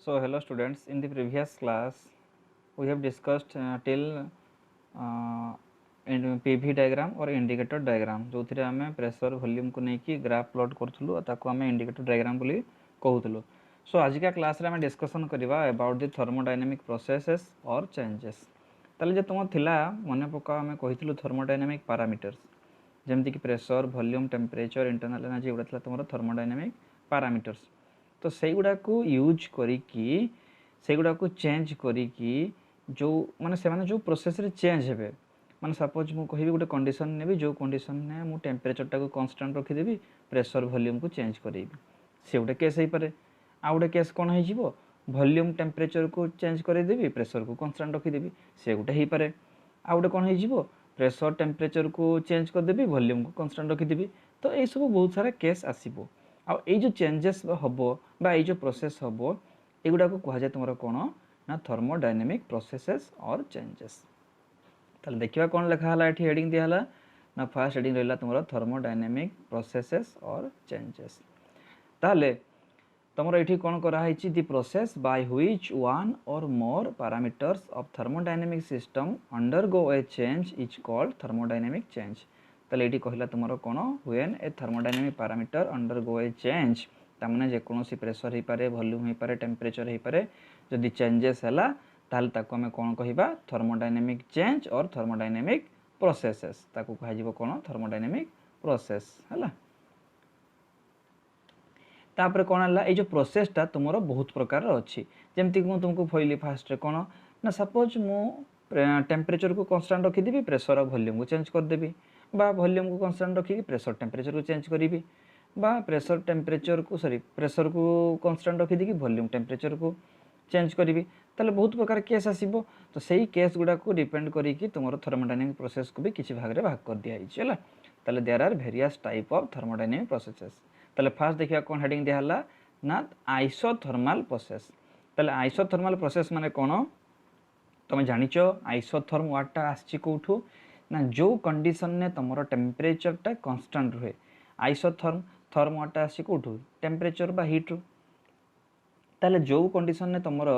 So hello students, in the previous class we have discussed till in PV diagram or indicator diagram जो थी आम pressure volume को लेकिन graph plot करूँ ताको आम इंडिकेटर डायग्राम बोली कहूलु। सो आज का क्लास रे आम डिस्कसन करवा अबाउट द थर्मोडायनामिक प्रोसेसेस और चेंजेस। ताले जे तुम थिला मन पका आम कही थर्मोडायनामिक पैरामीटर्स जमती कि pressure volume temperature internal energy एगुड़ा तुम थर्मोडायनामिक पैरामीटर्स। तो से गुड़ा को यूज करी से गुड़ा को चेंज करी जो माने से माने जो प्रोसेस रे चेंज हेबे माने सपोज मु कहिबी गोटे कंडीशन नेबी जो कंडीशन ने मु टेम्परेचर टाको कांस्टेंट रखी देबी प्रेशर वॉल्यूम को चेंज करेबी से गोटे केस हे पारे। आ गोटे केस कोन हे जिवो वॉल्यूम टेम्परेचर को चेंज करे देबी प्रेशर को कांस्टेंट रखी देबी से गोटे हे पारे। आ गोटे कोन हे जिवो प्रेशर टेम्परेचर को चेंज कर देबी वॉल्यूम को कांस्टेंट रखी देबी। तो ए सब बहुत सारा केस आसीबो। आ ए जो चेंजेस हबो बा ए जो प्रोसेस हबो एगुडा को कहा जाय तुमरो कोन ना थर्मोडायनामिक प्रोसेसेस और चेंजेस। ताले देखिबा कोन लिखा हला एठी हेडिंग दिया हला ना फर्स्ट हेडिंग रहला तुमरो थर्मोडायनामिक प्रोसेसेस और चेंजेस। ताले तुमरो एठी कोन करा हिची the process by which one or more parameters of thermodynamic system undergo a change is called thermodynamic change. ताले एठी कहला तुमरो कोन when a thermodynamic parameter undergo a change तामने जे कोनोसी प्रेशर हे पारे वॉल्यूम हे पारे टेम्परेचर हे पारे जदि चेंजेस हला ताल ताको हमें कोन कहिबा थर्मोडायनामिक चेंज और थर्मोडायनामिक प्रोसेसेस ताको कहा जिवो कोन थर्मोडायनामिक प्रोसेस हला। तापर कोन हला ए जो प्रोसेस ता तुमरो बहुत प्रकार रो अछि जेमति कि मु तुमको फैली फास्ट रे कोन ना सपोज मु टेम्परेचर को कांस्टेंट रखी देबी प्रेशर और वॉल्यूम को चेंज कर देबी बा वॉल्यूम को कांस्टेंट रखी प्रेशर टेम्परेचर को चेंज करीबी बा प्रेशर टेम्परेचर को सॉरी प्रेशर को कांस्टेंट रखी दी वॉल्यूम टेम्परेचर को चेंज करी ताले बहुत प्रकार केस आसीबो। तो सही केस गुडा को डिपेंड करी कि तुमरो थर्मोडायनामिक प्रोसेस को भी किछि भाग रे भाग कर दिया हिछ हला। ताले there are various type of thermodynamic processes. ताले फर्स्ट देखिया कोन हेडिंग दिया हला ना आइसोथर्मल प्रोसेस। ताले आइसोथर्मल प्रोसेस माने कोन तुम जानिचो आइसोथर्म वर्ड टा आछि कोठू ना जो कंडीशन ने तुमरो टेम्परेचर टा कांस्टेंट रहे आइसोथर्म थर्म वर्ड टा आछि कोठू टेम्परेचर बा हीट रू। ताले जो कंडीशन ने तुमरो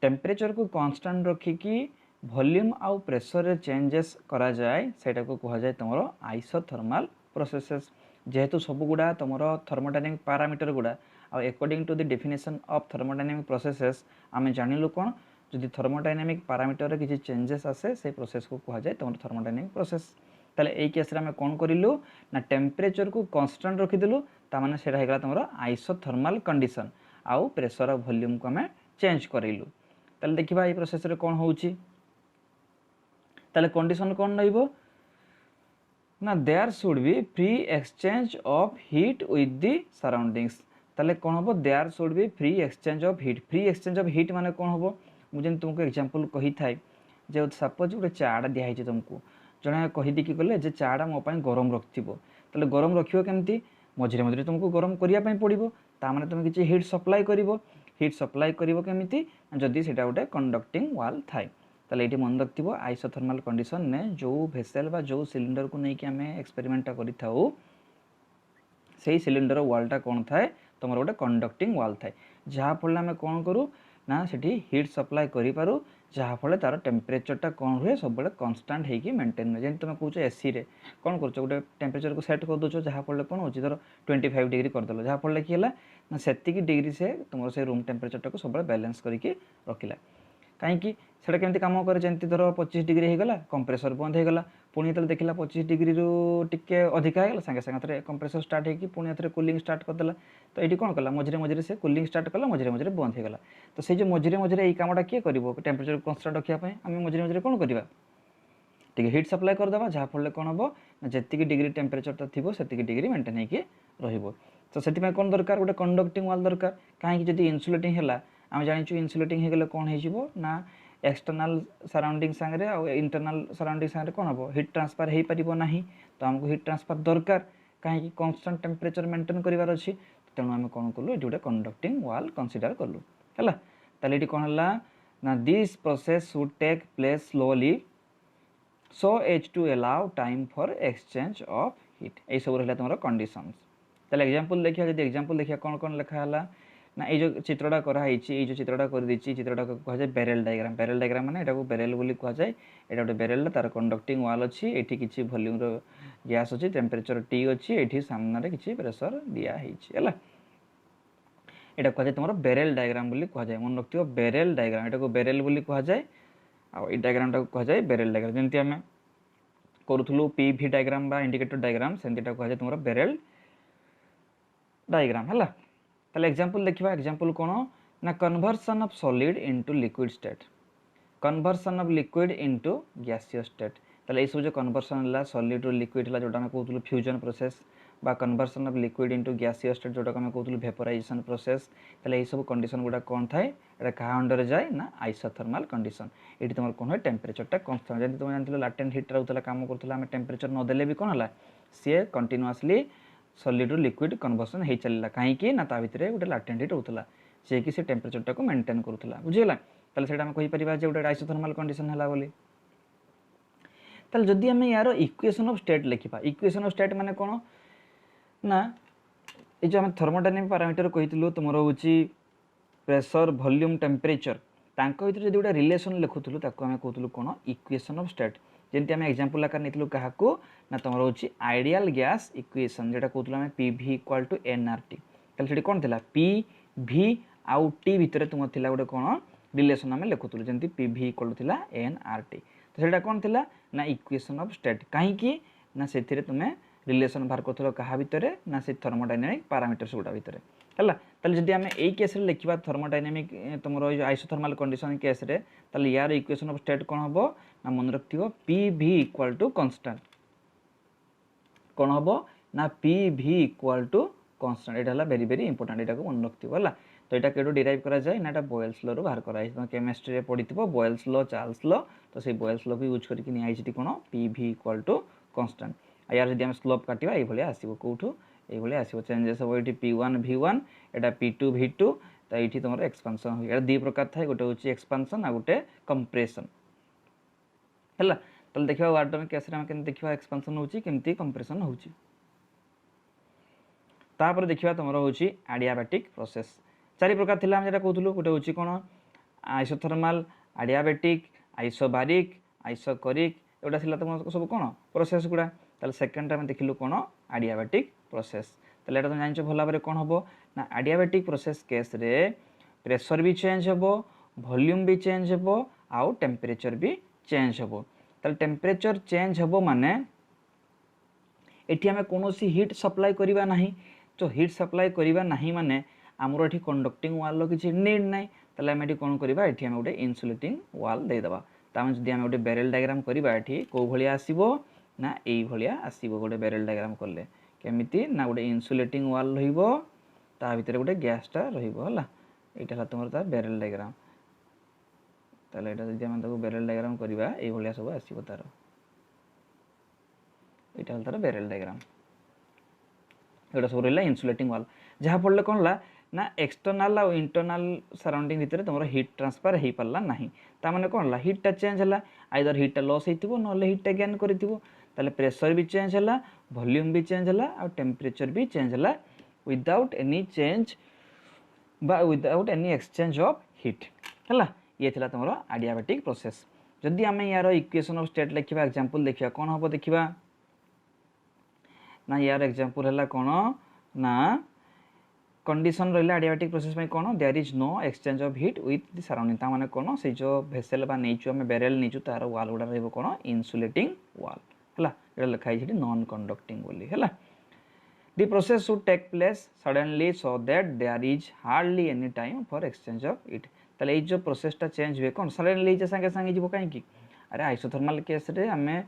टेम्परेचर को कांस्टेंट रखिकी वॉल्यूम आउ प्रेशर रे चेंजेस करा जाय सेटा को कहा जाय तुमरो आइसोथर्मल प्रोसेसेस। जेहेतु सब गुडा तुमरो थर्मोडायनामिक पैरामीटर गुडा आ according to the definition of thermodynamic processes आमे जानिलु कोन जदि थर्मोडायनामिक पैरामीटर रे किछि चेंजेस आसे से प्रोसेस को कहा जाय तुमरो थर्मोडायनामिक प्रोसेस। ताले एई केस रे आमे कोन करिलु ना टेम्परेचर को कांस्टेंट रखि देलु ता माने सेटा हेगला तुमरो आइसोथर्मल कंडीशन आउ प्रेशर और वॉल्यूम को आमे चेंज करिलु। ताले देखिबा ए प्रोसेस रे कोन होउची ताले कंडीशन कोन नइबो ना there should be free exchange of heat with the surroundings. ताले कोन होबो there should be free exchange of heat. Free exchange of heat माने कोन होबो मु जेन तुमको एग्जांपल कहि थाई जे सपोज गोटे चाडा दिया हिचे तुमको जणे कहि दि कि गले जे चाडा मो पई गरम रखथिबो ताले गरम रखियो केमती मझिरे मझिरे तुमको गरम करिया पई पड़िबो ता माने तुम किछि हीट सप्लाई करिवो। हीट सप्लाई करिवो केमिति जदि सेटा गोटे कंडक्टिंग वाल थाए ताले एटी मन रखथिबो आइसोथर्मल कंडीशन ने जो वेसल बा जो सिलिंडर को नै कि हमें एक्सपेरिमेंट करि थाउ सेही सिलिंडर वालटा कोन थाए तमरो गोटे कंडक्टिंग वाल थाए जहा फले हमें कोन करू ना सेठी हीट सप्लाई करि पारू जहा फले तार टेम्परेचर टा कोन हुए सब बळे कांस्टेंट हेकी मेंटेन जेन तुम कहूछ एसी रे कोन करछ गोटे टेम्परेचर को सेट कर दोछ जहा फले कोन होची धर 25 डिग्री कर दलो जहा फले कि हला ना सेति की डिग्री से तुमरो से रूम टेम्परेचर टा को सब बळे बैलेंस करिके रखिला काहे कि सेटा केमति काम करे जेंति धर 25 डिग्री हे गला कंप्रेसर बंद हे गला पुणी तले देखिला 25 डिग्री रो टिके अधिका हे गला संगे संगे थरे कंप्रेसर स्टार्ट हे कि पुणी थरे कूलिंग स्टार्ट कर देला। तो एठी कोन कला मझिरे मझिरे से कूलिंग स्टार्ट कला मझिरे मझिरे बंद हे गला। तो से जे मझिरे मझिरे एई कामटा के करिवो टेम्परेचर कांस्टेंट रखिया पय हम मझिरे मझिरे कोन करिवा टिके हीट सप्लाई कर देबा जहा फले कोन हबो जेति की डिग्री टेम्परेचर ता थिबो सेति की डिग्री मेंटेन हे के रहिबो। तो सेति में कोन दरकार गोटे कंडक्टिंग वाल दरकार काहे कि जदि इन्सुलेटिंग हैला हम जानिछु इन्सुलेटिंग हे गेले कोन हे जिवो ना एक्सटर्नल सराउंडिंग संगे और इंटरनल सराउंडिंग संगे कोन हबो हीट ट्रांसफर हे परिबो नाही। तो हमको हीट ट्रांसफर दरकार काहे कि कांस्टेंट टेम्परेचर मेंटेन करिवार अछि तेनु हम कोन करलु एठी गोटे कंडक्टिंग वाल कंसीडर करलु हला। ताले एठी कोन हला ना this process should take place slowly so as to allow time for exchange of heat ए सब रहला तमरो कंडीशंस। ताले एग्जांपल देखिया जदि एग्जांपल देखिया कोन कोन लिखा हला ना ये जो चित्रटा कराई ये जो चित्रटा कर दी चित्रटा कह जाए बेरेल डायग्राम। बेरेल डायग्राम माने एटा को बेरेल बोली कह जाए। एटा गोटे बेरेल तार कंडक्टिंग वाल अच्छी एठी किछि वॉल्यूम रो गैस अच्छी टेम्परेचर टी अच्छी एठी सामने किछि प्रेशर दिया हेछि हला। एटा कह जाए तुम बेरेल डायग्राम बोली कह जाए। मन रखियो बेरेल डायग्राम एटा को बेरेल बोली कह जाए। आ ई डायग्राम टा कह जाए बेरेल डायग्राम। जेंति हमें करूथुलु पीवी डायग्राम बा इंडिकेटर डायग्राम सेंतिटा कह जाए तुम बेरेल डायग्राम हला। ताले एग्जांपल देखिबा। एग्जांपल कोन ना conversion of solid into liquid state. Conversion of liquid into gaseous state. ताले ए सब जो कन्वर्सन हला सॉलिड टू लिक्विड हला जोटा हम कहउथुलु फ्यूजन प्रोसेस बा conversion of liquid into gaseous state जोटा हम कहउथुलु वेपोराइजेशन प्रोसेस। ताले ए सब कंडीशन गुडा कोन थाए एटा कहा अंडर जाए ना आइसोथर्मल कंडीशन। एठी तुमर कोन है टेम्परेचर टा कांस्टेंट। जेंति तुम जानथिलो लाटेंट हीट रहउतला काम करथला हम टेम्परेचर न देले भी कोन हला से continuously solid to liquid conversion हे चलला कहीं ना ता भितरे गोटे लाटेंट हीट होतला जे कि से टेम्परेचर टाको मेंटेन करथला। बुझिला ताले सेटा हम कहि परिबा जे गोटे आइसोथर्मल कंडीशन हला बोली। ताले जदी हम यार इक्वेशन ऑफ स्टेट लिखिबा। इक्वेशन ऑफ स्टेट माने कोन ना ए जो हम थर्मोडायनामिक पैरामीटर कहितलु तुमरो होची प्रेशर वॉल्यूम टेम्परेचर तांको भितर जदी गोटे रिलेशन लिखुथलु ताको हम कहतलु कोन इक्वेशन ऑफ स्टेट। जेंति हम एग्जांपल आकार नेतलु काहाको ना तुमरो होची आइडियल गैस इक्वेशन जेटा कहतलु हम पीवी इक्वल टू एनआरटी। ताले सेठी कोन थिला पीवी आउ टी भितर तुम थिला गोटे कोन रिलेशन हम लिखुथलु जेंति पीवी इक्वल टू थिला एनआरटी। तो सेटा कोन थिला ना इक्वेशन ऑफ स्टेट काहे कि ना सेथिरे तुमे रिलेशन बाहर करथलो कहा भितरे ना से थर्मोडायनामिक पैरामीटर्स गुडा भितरे हला। ताले जदी हम एई केस रे लिखिबा थर्मोडायनामिक तुमरो आइसोथर्मल कंडीशन केस रे ताले यार इक्वेशन ऑफ स्टेट कोन हबो ना मन रखथिबो पीवी इक्वल टू कांस्टेंट। कोन हबो ना पीवी इक्वल टू कांस्टेंट। एटा हला वेरी वेरी इंपोर्टेंट एटा को मन रखथिबो हला। तो एटा केडो डिराइव करा जाय ना एटा बॉयल्स लॉ रो बाहर करा जाय। केमिस्ट्री रे पढिथिबो बॉयल्स लॉ चार्ल्स लॉ। तो से बॉयल्स लॉ को यूज करके नि आइछि कोन पीवी इक्वल टू कांस्टेंट। यार जदी हम स्लोप काटिबा एई भलिया आसीबो कोठो एई भलिया आसीबो चेंजेस हो एटी p1 v1 एटा p2 v2। त एठी तमरो एक्सपेंशन हो एटा दी प्रकार थाए गोटे होची एक्सपेंशन आ गोटे कंप्रेशन हला। तले देखिबा वाटर केस रे हम केन देखिबा एक्सपेंशन होची केमती कंप्रेशन होची। तापर देखिबा तमरो होची एडियाबैटिक प्रोसेस। चारि प्रकार थिला हम जेटा कहथुलु गोटे होची कोन आइसोथर्मल एडियाबैटिक आइसोबारिक आइसोकोरिक एटा थिला तमरो सब कोन प्रोसेस गुडा। ताले सेकंड टाइम देखिलु कोन एडियाबैटिक प्रोसेस। ताले एटा तो जानछो भला बारे कोन हबो ना एडियाबैटिक प्रोसेस केस रे प्रेशर भी चेंज हबो वॉल्यूम भी चेंज हबो आउ टेम्परेचर भी चेंज हबो। ताले टेम्परेचर चेंज हबो माने एठी हमें कोनोसी हीट सप्लाई करिबा नाही। तो हीट सप्लाई करिबा नाही माने हमरो एठी कंडक्टिंग वाल रो किछि नीड नाही। ताले हम एठी कोन करिबा एठी हम गोटे इन्सुलेटिंग वाल दे दबा। तामे जदी हम गोटे बेरेल डायग्राम करिबा एठी को भलिया आसीबो ना एई भलिया आसीबो गोटे बेरेल डायग्राम करले केमिति ना गोटे इन्सुलेटिंग वाल रहिबो ता भितरे गोटे गैस टा रहिबो हला। एटा हला तुमर ता बेरेल डायग्राम। ताले एटा जदी हम ताको बेरेल डायग्राम करिबा एई भलिया सब आसीबो तार। एटा हला तार बेरेल डायग्राम। एटा सब रहला इन्सुलेटिंग वाल जहा पड़ले कोन ला ना एक्सटर्नल और इंटरनल सराउंडिंग भितर तुमरो हीट ट्रांसफर हे पल्ला नाही। ता माने कोन ला हीट टा चेंज हला आइदर हीट टा लॉस हेतिबो नले हीट टा गेन करथिबो। ताले प्रेशर भी चेंज हला वॉल्यूम भी चेंज हला और टेम्परेचर भी चेंज हला विदाउट एनी चेंज बा without any exchange of heat हला। ये थिला तुमरो एडियाबैटिक प्रोसेस। जदी हमें यार इक्वेशन ऑफ स्टेट लिखिबा एग्जांपल देखिबा कोन हबो देखिबा ना यार एग्जांपल हला कोन ना कंडीशन रहिला एडियाबैटिक प्रोसेस में कोन there is no exchange of heat with the surrounding. ता माने कोन से जो वेसल बा नेचु हमें बेरेल नेचु तार वाल गुडा रहबो कोन इन्सुलेटिंग वाल हला। एटा लिखाई छिटी नॉन कंडक्टिंग बोली हला। The process should take place suddenly so that there is hardly any time for exchange of heat. ताले ए जो प्रोसेस टा चेंज हुए कोन सडनली जे संगे संगे जीवो काहे की अरे आइसोथर्मल केस रे हमें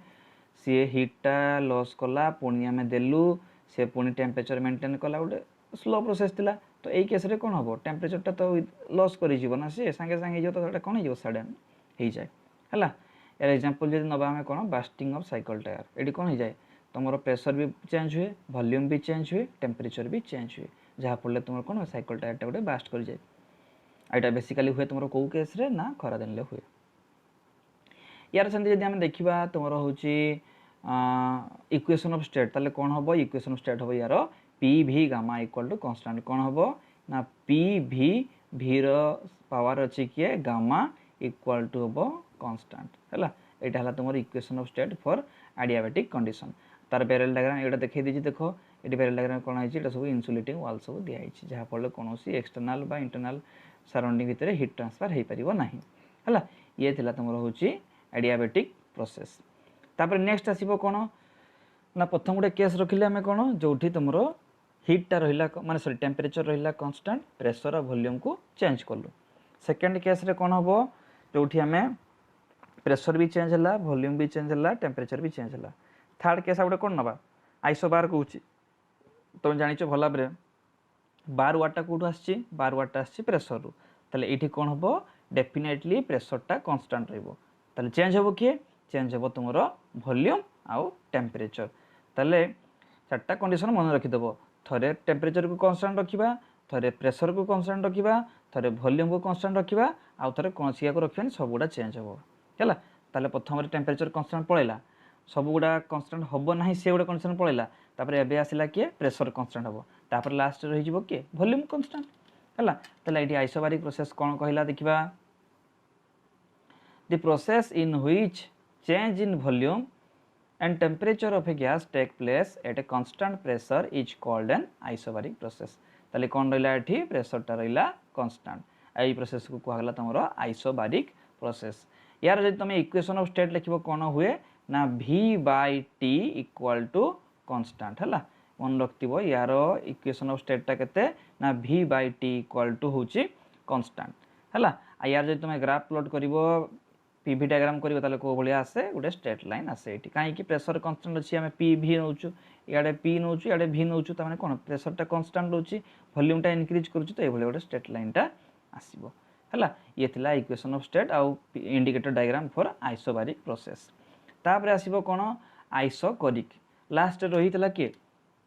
सी हीट टा लॉस कला पुणी हमें देलु से पुणी टेम्परेचर मेंटेन कला गोटे स्लो प्रोसेस थिला। तो एई केस रे कोन हबो टेम्परेचर टा तो लॉस करि जीवो ना से संगे संगे जो तो एटा कोन जीवो सडन हे जाय हला। यार एग्जांपल जदी नबा हमें कोन बास्टिंग ऑफ साइकिल टायर एडी कोन हे जाय तुमरो प्रेशर भी चेंज हुए वॉल्यूम भी चेंज हुए टेम्परेचर भी चेंज हुए जहा पड़ले तुमरो कोन साइकिल टायर टा गोटे बास्ट कर जाय। एटा बेसिकली हुए तुमरो को केस रे ना खरा दिन ले हुए। यार संदि जदी हम देखिबा तुमरो होची इक्वेशन ऑफ स्टेट ताले कोन हबो इक्वेशन ऑफ स्टेट हबो यार PV gamma equal to constant कोन हबो ना पी भि भीर पावर अच्छी किए गामा इक्वाल टू हम कन्स्टाट है। यहाँ है तुम equation of state for adiabatic condition. तार पैरेलल डायग्राम ये देखिए दीजिए देख ये पैरेलल डायग्राम कौन है सब इन्सुलेटिंग वाल सब दिखाई जहाँफल कौन एक्सटर्नाल बा इंटरनाल सराउंडिंग भितर हिट ट्रांसफर हो पार ना है। ये थिला तुम हूँ एडियाबेटिक प्रोसेस। तापर नेक्स्ट आसो कौन ना प्रथम गोटे केस रखिले आम कौन जो तुम हिटा रहा माने सॉरी टेम्परेचर रहा कांस्टेंट प्रेशर और वॉल्यूम को चेंज कलु। सेकेंड केस रे कौन हम जो आम प्रेशर भी चेंज है वॉल्यूम भी चेंज है टेम्परेचर भी चेंज है। थर्ड केस गोटे कौन नवा आइसोबार कहूँ तुम जान भल भाव बार वार्डटा कौटू आसी बार वार्डटा आसी प्रेशर रू ताले ये कौन हम डेफिनेटली प्रेशरटा कांस्टेंट रही चेंज हम किए चेंज हम तुम वॉल्यूम आउ टेम्परेचर। ताले चार्टा कंडीशन मन रखिदेव थे टेम्परेचर को कांस्टेंट रखा थे प्रेशर को कांस्टेंट रखा थे वॉल्यूम को कांस्टेंट रखा आउ थे कौन सी रखा सब गुड़ा चेंज हम है। ताले प्रथम टेम्परेचर कांस्टेंट पड़ेगा सब गुड़ा कांस्टेंट हम ना से गोटे कंडीशन पड़ेगा तापर एबे आसिला किए प्रेशर कांस्टेंट हम तापर लास्ट रही किए वॉल्यूम कांस्टेंट है। ताले ये आइसोबारिक प्रोसेस कौन कहला देखिबा the process in which change in volume and temperature of a gas take place at a constant pressure is called an isobaric process। ताले कौन रहा ये प्रेशर टा रहा कांस्टेंट आई प्रोसेस को कहला तुम आइसोबारिक प्रोसेस। यार जब तुम इक्वेशन ऑफ स्टेट लिख कौन हुए ना V by T equal to constant है। मन रखिव यार इक्वेशन ऑफ स्टेटा केते ना V by T equal to हूँ कांस्टेंट है। यार जब तुम ग्राफ प्लॉट कर पीवी डायग्राम करियो ताले को भलिया आसे गोटे स्ट्रेट लाइन आसे एठी काहे कि प्रेशर कांस्टेंट अछि हमें पी भी नउचु इयाडे पी नउचु इयाडे भी नउचु त माने कोन प्रेशर टा कांस्टेंट होछि वॉल्यूम टा इंक्रीज करूछु त ए भलिया गोटे स्ट्रेट लाइन टा आसीबो हला। ये थिला इक्वेशन ऑफ स्टेट आउ indicator diagram for isobaric process. तापर आसीबो कोन आइसोकोरिक लास्ट रहितला के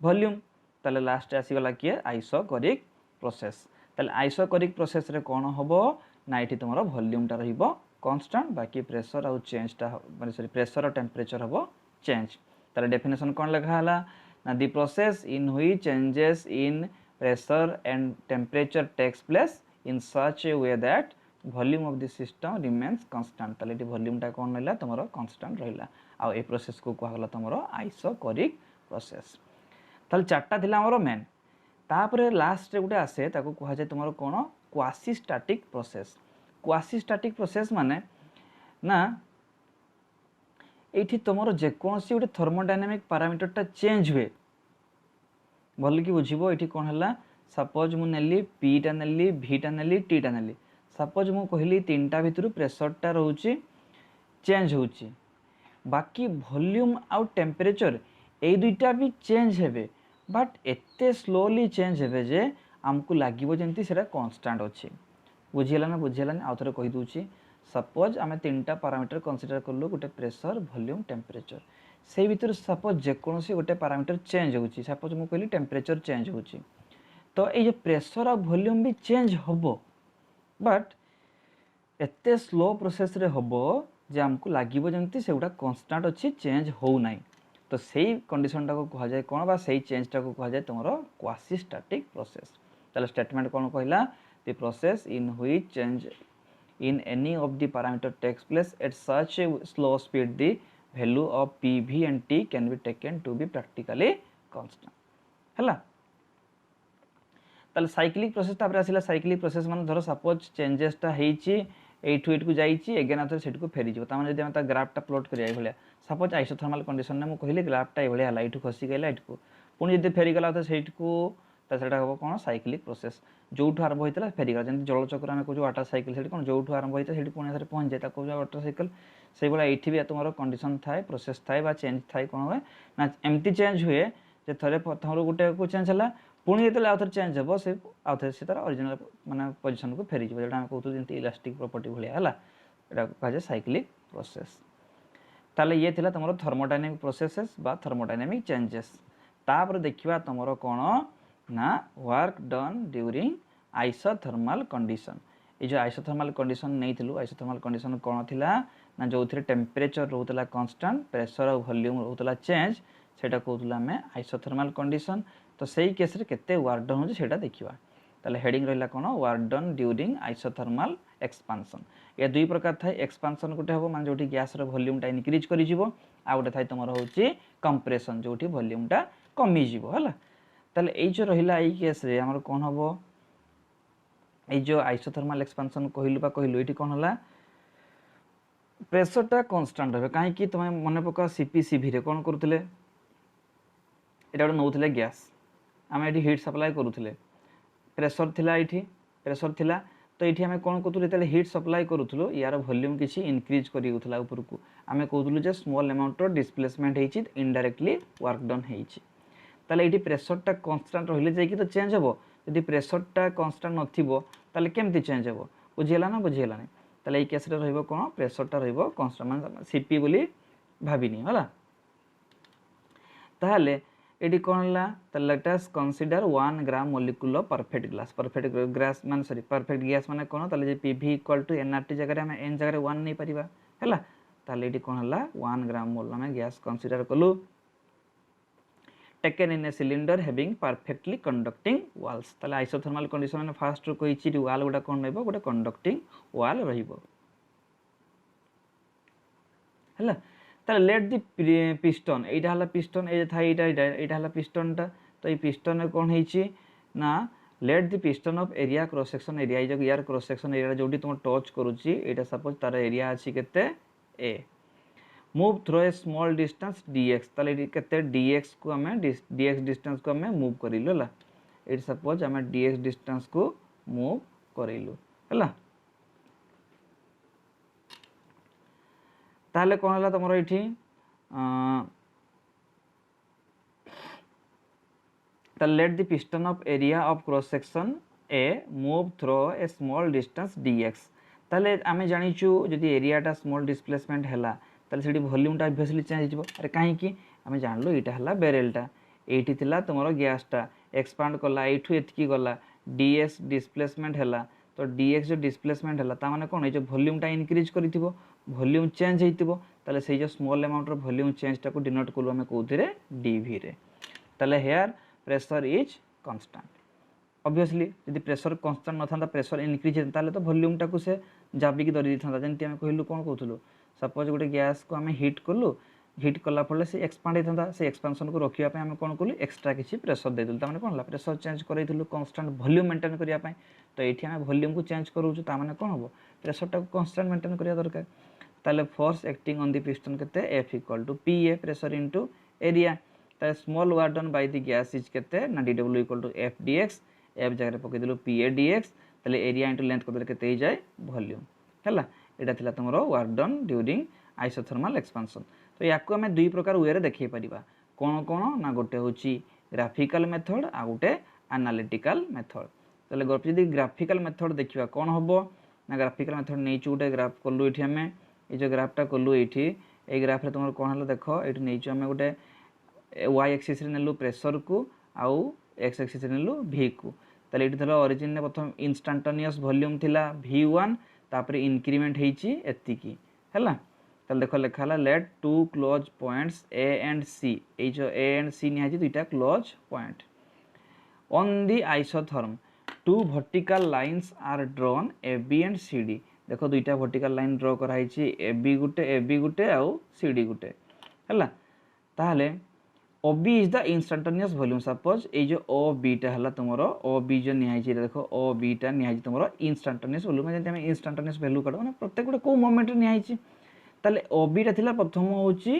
वॉल्यूम ताले लास्ट आसीगला के आइसोकोरिक प्रोसेस। ताले आइसोकोरिक प्रोसेस रे कोन हबो ना एठी तुमरो वॉल्यूम टा रहिबो कांस्टेंट बाकी प्रेशर आउ चेंजटा माने सॉरी प्रेशर और टेम्परेचर हम चेंज। तार डेफिनेशन कौन लिखा है ना the process in which changes in pressure and temperature takes place in such a way that volume of the system remains constant. ताले ये वॉल्यूमटा कौन रहा तुम कांस्टेंट रहा आउ ए प्रोसेस को कहला तुम आइसोकोरिक प्रोसेस। ताले चार्टा थिला हमर मेन तापर लास्ट रे गुटे आसे ताको कहा जाय तुम कौन quasi static process. Quasi static process माने ना ये तुम जेकोसी गोटे थर्मोडायनामिक पैरामीटरटा चेंज हुए भल कि बुझिबो ये कौन है सपोज मु नेली पी टा नेली भी टा नेली टी टा नेली सपोज मु कहली तीनटा भितर प्रेशरटा रोचे चेंज होची बाकी वॉल्यूम आउ टेम्परेचर ए दुईटा भी चेंज हेबे बट एते स्लोली चेंज हेबे जे आमको लागिबो जेंति सेटा कांस्टेंट अछि। बुझीगला ना बुझीगलानी आउ थे कहीदे सपोज आम तीन टा पारामीटर कनसीडर कलु गोटे प्रेशर वॉल्यूम टेम्परेचर से भीतर सपोज जेकोसी गोटे पारामीटर चेंज होची सपोज मु कहली टेम्परेचर चेंज होची तो ये प्रेशर और वॉल्यूम भी चेंज होबो बट एते स्लो प्रोसेस रे होबो जे हमको लागिबो जेंति सेगुडा कांस्टेंट अछि चेंज हो नाही तो सेही कंडीशन टा को कहा जाय कोन बा सेही चेंज टा को कहा जाय तुमरो क्वासी स्टैटिक प्रोसेस। ताले स्टेटमेंट कोन कहला the process in which change in any of the parameter takes place at such a slow speed the value of p v and t can be taken to be practically constant हला। ताले cyclic process तापर आसिला cyclic process माने धरो suppose changes टा हेची एठु एठु जाईची again author set को फेरी जिवो तामाने जदि हम ता ग्राफ टा प्लॉट करिया भलिया सपोज आइसोथर्मल कंडीशन ने मु कहली ग्राफ टा ए भलिया हला एठु खसी गेला एठु पुनी जदि फेरी गला तो सेट को सेटा हम कौन साइक्लिक प्रोसेस जो आरंभ होता फेरीगला जमी जलचक्र आम कौन वाटर साइकिल से कौन जो आरंभ होता है पुणी थे पहुँच जाए कौन वाटर साइकिल से भाई ये भी तुम कंडीशन थाए प्रोसेस थाए चेंज थाए कौन हुए ना एमती चेंज हुए जे थे प्रथम गोटे को चेंज है पुणी जो आउ थे चेंज हे से आउ थे से तार ओरिजिनल माने पोजिशन को फेरी जो आम कहते जमी इलास्टिक प्रॉपर्टी भाया है यहाँ कह जाए साइक्लिक प्रोसेस। ताले ये थिला तुम थर्मोडायनामिक प्रोसेसेस बा थर्मोडायनामिक चेंजेस। तापर देखिबा तुम कौन ना work done during isothermal condition. ये जो आइसोथर्मल कंडीशन नहीं थिलु आइसोथर्मल कंडीशन कौन थिला ना जो थे टेम्परेचर रोला कांस्टेंट प्रेशर और वॉल्यूम रोला चेंज सेटा कहूला आम आइसोथर्मल कंडीशन। तो सही केस रे केते वर्क डन हो सेटा देखिबा ताले हेडिंग रहिला कोन work done during isothermal expansion. ये दुई प्रकार थाए एक्सपांशन गोटे हम मान जो गैस वॉल्यूम टा इनक्रीज कर आ गोटे थाए तुम हूँ कंप्रेशन जो वॉल्यूम टा कमी है। ताले ये जो रहिला एई केस रे हमर कोन हबो ये जो आइसोथर्मल एक्सपांशन कहलु ये कौन है प्रेसरटा कन्स्टांट रहे कहीं तुम मन पका सीपीसीवी रे कौन करुले ये नौले गैस आम ये हिट सप्लाई करुले प्रेसर थिला ये प्रेसर थिला तो ये आम कौन करूँ हिट सप्लाई करूँ यार वॉल्यूम किसी इनक्रीज करूला उपरकू आम कहूँ जे स्मॉल अमाउंट डिस्प्लेसमेंट होती इनडायरेक्टली वर्क डन होता ये प्रेसरटा कन्स्टांट रही जाए तो चेंज हम जदि प्रेसरटा कन्स्टांट नथिबो ताले केमती चेंज हे बुझीगला ना बुझीगलानी ताले केस रे कौन प्रेसरटा रन्स्टांट मान सीपी बोली भाविनी है ताहले ये कौन है let us consider 1 gram molecule of perfect gas मान सॉरी परफेक्ट गैस मान कौन ताले पीवी इक्वल टू एनआरटी जगह में एन जगह 1 नहीं पारिबा हैला ताले ये कौन है 1 ग्राम मोल आम गैस कंसीडर कलु taken in a cylinder having perfectly conducting walls ताले आइसोथर्मल कंडीशन में फास्ट रो कहिछि वाल गोटा कोन रहबो गोटा कंडक्टिंग वाल रहइबो हैला ताले लेट द पिस्टन एटा हला पिस्टन ए था एटा हला पिस्टन टा तो ये पिस्टन कोन हेछि ना late the piston of area cross section area जो यार क्रॉस सेक्शन एरिया जोटी तुम टच करूछि एटा सपोज तार एरिया अछि केते ए move through a small distance dx ताले केते dx को हमें dx डिस्टेंस को हमें मूव करिलु हला इट सपोज हमें dx डिस्टेंस को मूव करिलु हला ताले कोन हला तमरो इठी ताले let the piston of area of cross section A move through a small distance dx ताले आमे जानिचु जदि एरियाटा स्मॉल डिस्प्लेसमेंट हला ताले सेठी वॉल्यूमटा ऑब्वियसली चेंज हो अरे कहीं आम जानलु यहाँ है बेरेलटा ये तुम गैसटा एक्सपांड कला यू एतकी गला dx डिस्प्लेसमेंट है तो dx जो डिस्प्लेसमेंट है ताने कौन ये वॉल्यूमटा इनक्रीज कर वॉल्यूम चेंज होते से जो स्मॉल अमाउंट वॉल्यूम चेंजटा को डिनोट कलु आम कौन डीवी रे ताले here pressure is constant obviously यदि प्रेशर कांस्टेंट न था प्रेशर इनक्रीज होता तो वॉल्यूमटा को से जाबिक धरी था जमी आम कहलु कौन कहूँ सपोज गोटे गैस को आम हिट कलु हिट कला फल से एक्सपांड होता से एक्सपांशन को रखापी आम कौन कलु एक्सट्रा किसी प्रेशर देदेलु तमें कौन प्रेशर चेंज करूँ कन्स्टांट वॉल्यूम मेंटेन करने तो ये आम वॉल्यूम को चेंज करूँ ताने कौन हम प्रेशरटा कन्स्टांट मेंटेन करा दरकार ताले force acting on the piston केते F equal to P A pressure into area ताले small work done by the gas is केते ना D W equal to F DX F जगह पकई देलु पी ए डीएक्स ताले एरिया इनटू लेंथ कर केते जाए वॉल्यूम हैला एटा थिला तुमरो work done during isothermal expansion तो याकू आम दुई प्रकार वे रे देखै परिबा कौन कौन ना गोटे होची ग्राफिकल मेथड आ गोटे एनालिटिकल मेथड ताले जदि ग्राफिकल मेथड देखिबा कौन हबो ना ग्राफिकल मेथड नेचु गोटे ग्राफ कलु एठी आमे ये जो ग्राफटा कलु एठी ए ग्राफ रे तुमरो कौन हला देखो एठी नेचु आमे गोटे y एक्सिस रे नेलु प्रेशर को आउ x एक्सिस रे नेलु v को ताले एठी धरो ओरिजिन ने प्रथम इंस्टेंटेनियस वॉल्यूम थिला v1 तापरे इंक्रीमेंट हेची एतिकी हैला ताले देखो लिखा है let two close points A and C ये जो ए एंड सी निहाई दुईटा close point on the isotherm two vertical lines are drawn A B and C D देखो दुईटा वर्टिकल लाइन ड्र कराई ए बी गुटे आउ सी डी गुटे है ताहले O B is the instantaneous volume suppose ये जो ओ बीटा है तुम ओ बी जो निहाई देखो ओ बीटा निहाई तुम इंस्टेंटेनियस वॉल्यूम जैसे इंस्टेंटेनियस वैल्यू काट मैंने प्रत्येक गोटे कौ मोमेंट निहाई ताले ओबीटा थिला प्रथम होची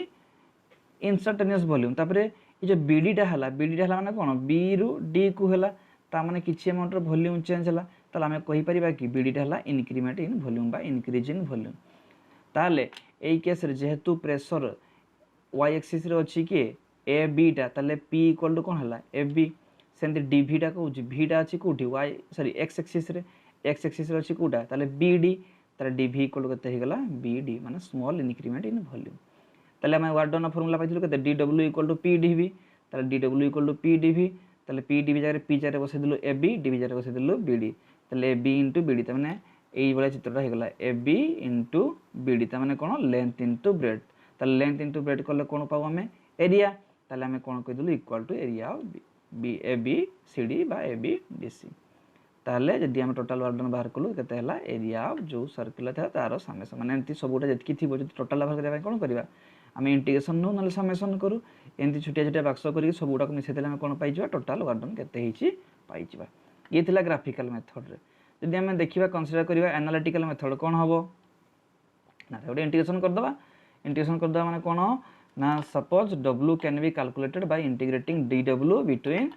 इंस्टेंटेनियस वॉल्यूम तापरे ये जो बीडीटा हला माने कोन बी रु डी को हला ता माने किछि अमाउंट रो वॉल्यूम चेंज हला ताले हमें कहि परिबा कि बीडीटा हला इंक्रीमेंट इन वॉल्यूम बा इंक्रीज इन वॉल्यूम ताले एई केस रे जेहेतु प्रेशर y एक्सिस रे अछि कि ए बीटा ताले p इक्वल टू कोन हला ए बी सेंति डीवी टा कहूची v टा अछि कोठी y सॉरी x एक्सिस रे अछि कोटा ताले bd ताले dv इक्वल टू केते हिगला bd माने स्मॉल इंक्रीमेंट इन वॉल्यूम ताले हम वर्क डन फार्मूला पाइथिलु केते dw इक्वल टू pdv ताले dw इक्वल टू pdv ताले pdv जगह p जगह बसे दिलु ab dv जगह बसे दिलु bd ताले ab * bd त माने एई बळे चित्रटा हिगला ab * bd त माने कोन लेंथ इनटू ब्रेड्थ ताले लेंथ इनटू ब्रेड्थ करले कोन पाऊ हमें एरिया ताले हमें कोन कहि दिलु equal to area of b ab cd बा ab dc ताहले जदि हम टोटल वर्क डन बाहर कलु केते हला एरिया ऑफ जो सर्कुलर था तार समेसन माने एंती सबुटा जतकी थिबो जदि टोटल बाहर करिया कोन करबा आम इंटीग्रेशन नो नले समेसन करू एंती छोटिया छोटिया बक्स करी सबुटा को मिसे देले हम कोन पाइ जबा टोटल वर्क डन केते हिची पाइ जबा ये थिला ग्राफिकल मेथड रे जदि हम देखिबा कंसीडर करबा एनालिटिकल मेथड कोन हबो ना गोटे इंटीग्रेशन कर दबा माने कोन ना suppose w can be calculated by integrating dw between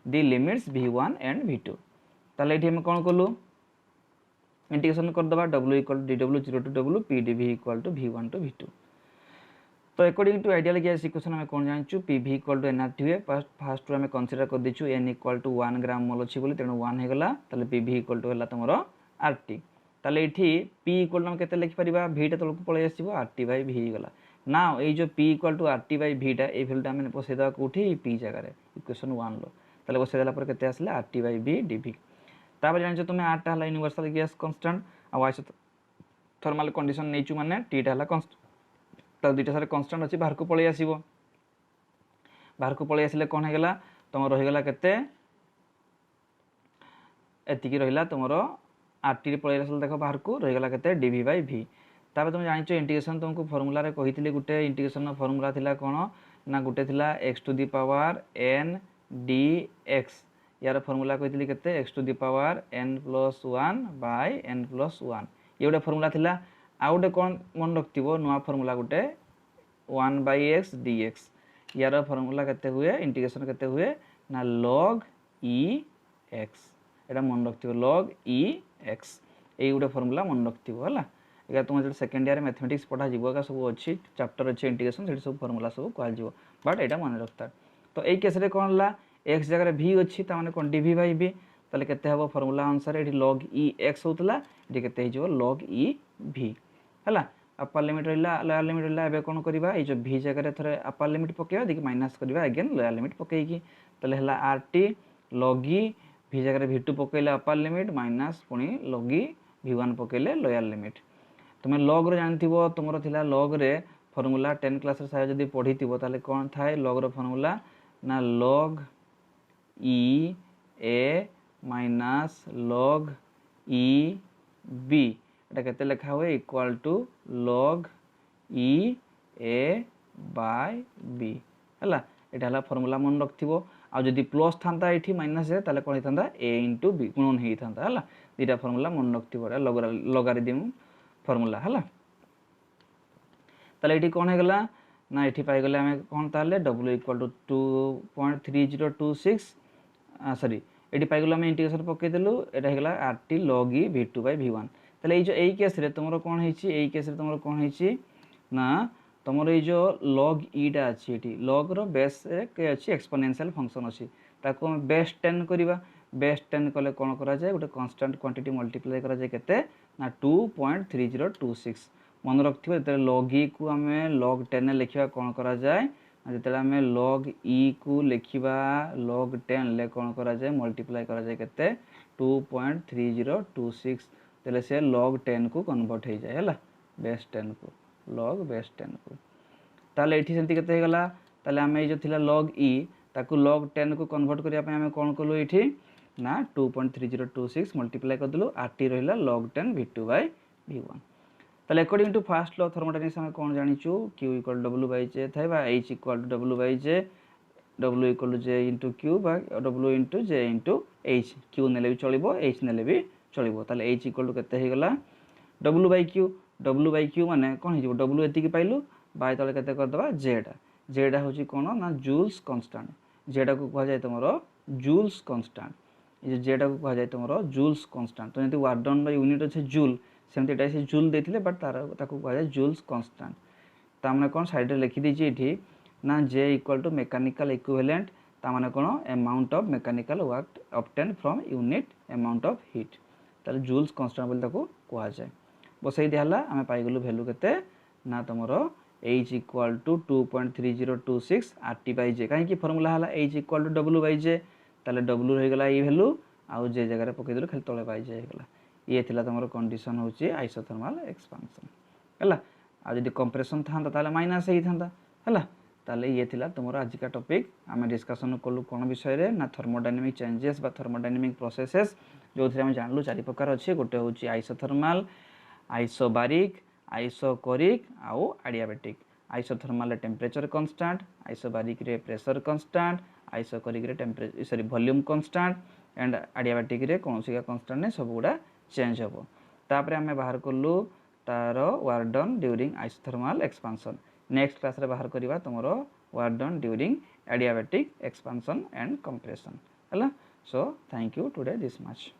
the limits v1 and v2 ताले एठी हम कोन कलु इंटीग्रेशन कर दबा w equal to dw 0 to w p dv equal to v1 to v2 तो according to ideal gas equation हम कोन जानचु pv इक्वल टू nRT हुए फर्स्ट टू हम कंसीडर कर दिछु n equal to 1 gram mole अछि बोली तेनु 1 हे गला ताले pv इक्वल टू हला तमरो RT ताले एठी p इक्वल टू हम केते लिखि परिबा v टा तलको पळे आसीबो RT बाय v गला ना ए जो p equal to RT by v टा ए वैल्यू हम पोसे दा कोठी p जगह रे इक्वेशन 1 लो ताले पोसे देला पर केते आसले RT बाय v dv तापर जानछ तुमे r टा हला यूनिवर्सल गैस कांस्टेंट आ y थर्मल कंडीशन नेचु माने t टा हला कांस्टेंट तो दुईटा सारे कांस्टेंट अछि बाहर को पळे आसीबो बाहर को पळे आसिले कोन हे गेला तमरो रहि गेला केते एतिकी रहिला तमरो RT रे पळे आसल देखो बाहर को रहि गेला केते dv बाय v तापर तुम जानिचो इंटीग्रेशन तुमको फार्मूला रे कहितली गुटे इंटीग्रेशन नो फार्मूला थिला कोन ना गुटे थिला x to the power n dx यार फार्मूला कहितली केते x to the power n + 1 by n + 1 ये गुटे फार्मूला थिला आ गुटे कोन मन रखतिबो नुवा फार्मूला गुटे 1 बाय x dx यार फार्मूला केते हुए इंटीग्रेशन केते हुए ना log e x एटा मन रखतिबो log e x ए गुटे फार्मूला मन रखतिबो हला एगा तुम जे सेकंड ईयर मैथमेटिक्स पढ़ा जीवो का सब अछि चैप्टर अछि इंटीग्रेशन सेठी सब फार्मूला सब कहल जीवो बट एटा मन रखता तो ए केस रे कोन ला x जगह रे v अछि त माने कोन dv बाय v तले केते हबो फार्मूला अनुसार एठी log e x होतला एठी केते हिजो log e v हला अपर लिमिट रहिला लोअर लिमिट रहिला एबे कोन करबा ए जो v जगह रे थरे अपर लिमिट पकेबा देखि माइनस करबा अगेन लोअर लिमिट पकेई की तले हला rt log e v जगह रे v2 पकेले अपर लिमिट माइनस पुनी log e v1 पकेले लोअर लिमिट तुम लॉग रे जानथिबो तुमरो थिला लॉग रे फार्मूला 10 क्लास रे साय जदी पढिथिबो ताले कोन थाए लॉग रो फार्मूला ना log e a minus log e b एटा केते लिखा होय equal to log e a by b हला एटा हला फार्मूला मन रखथिबो आ जदी प्लस थांता एठी माइनस रे ताले कोन हिथांता a * b गुणन हेई थांता हला दीटा फार्मूला मन रखथिबो लॉगरिथम फार्मूला हला ताले एठी कोन हे गला ना एठी पाई गले हमें कोन ताले w = 2.3026 सॉरी एठी पाई गले हमें इंटीग्रेशन पके देलु एटा हे गला rt log e v2 by v1 ताले ए जो एई केस रे तमरो कोन हेची एई केस रे तमरो कोन हेची ना तमरो ए जो log e टा अछि एठी log रो बेस रे के अछि एक्सपोनेंशियल फंक्शन अछि ताको हम बेस 10 करिबा बेस 10 कले कोन करा जाय गोटे कांस्टेंट क्वांटिटी मल्टीप्लाई करा जाय केते ना 2.3026 मन रखथिबो जते log e को हमें log 10 लिखिबा कोन करा जाय जते हमें log e को लिखिबा log 10 ले कोन करा जाय मल्टीप्लाई करा जाय केते 2.3026 तले से log 10 को कन्वर्ट हे जाय हला बेस 10 को log बेस 10 को ताले एठी सेंती केते हे गला ताले हमें जो थिला log e ताकू log 10 को कन्वर्ट करिया पे हमें कोन कलो एठी ना 2.3026 मल्टीप्लाई कर दलो rt रहिला log 10 v2 by v1 ताले according to first law thermodynamics हम कोन जानिचु q = w by j थाय बा h = w by j w = j * q बा w * j * h q नेले भी चलिबो h नेले भी चलिबो ताले h = केते हे गला w by q माने कोन हे जिवो w एति की पाइलु बाय तले केते कर दबा j टा होची कोन ना जूल्स कांस्टेंट j टा को कहा जाय तमरो जूल्स कांस्टेंट ये j टा को कहा जाय तमरो जूल्स कांस्टेंट तो जति वर्क डन बाय यूनिट अछि जूल सेमति एटा से जूल देथिले बट ताको कहा जाय जूल्स कांस्टेंट ता माने कोन साइड रे लिखि दी छी एठी ना j = मैकेनिकल इक्विवेलेंट ता माने कोन amount of mechanical work obtain from unit amount of heat ताले जूल्स कांस्टेंट बोल ताको कहा जाय बसई दिहला हमें पाई गलु वैल्यू केते ना तमरो h = 2.3026 rt by j काहे की फार्मूला हला h = w by j ताले w रहि गला ई वैल्यू आ j जगह रे पके देलु खाली तळे पाई j गला ये थिला तमरो कंडीशन होची आइसोथर्मल एक्सपेंशन हला आ जदी कंप्रेशन थांता ताले माइनस हेई थांता हला ताले ये थिला तुमरो आज का टॉपिक आमे डिस्कशन कलु कोन विषय रे ना थर्मोडायनामिक चेंजेस बा थर्मोडायनामिक प्रोसेसेस जो थे आमे जानलु चारि प्रकार अछि गोटे होची आइसोथर्मल आइसोबारिक आइसोकोरिक आउ adiabatic isothermal temperature constant isobaric रे प्रेशर कांस्टेंट आइसोकोरिक रे temperature sorry volume constant and adiabatic रे कोनोसी का कांस्टेंट ने सब गुडा चेंज हबो तापरे आमे बाहर करलु तारो work done during isothermal expansion next class रे बाहर करिवा तुमरो work done during adiabatic expansion and compression हला so thank you today this much.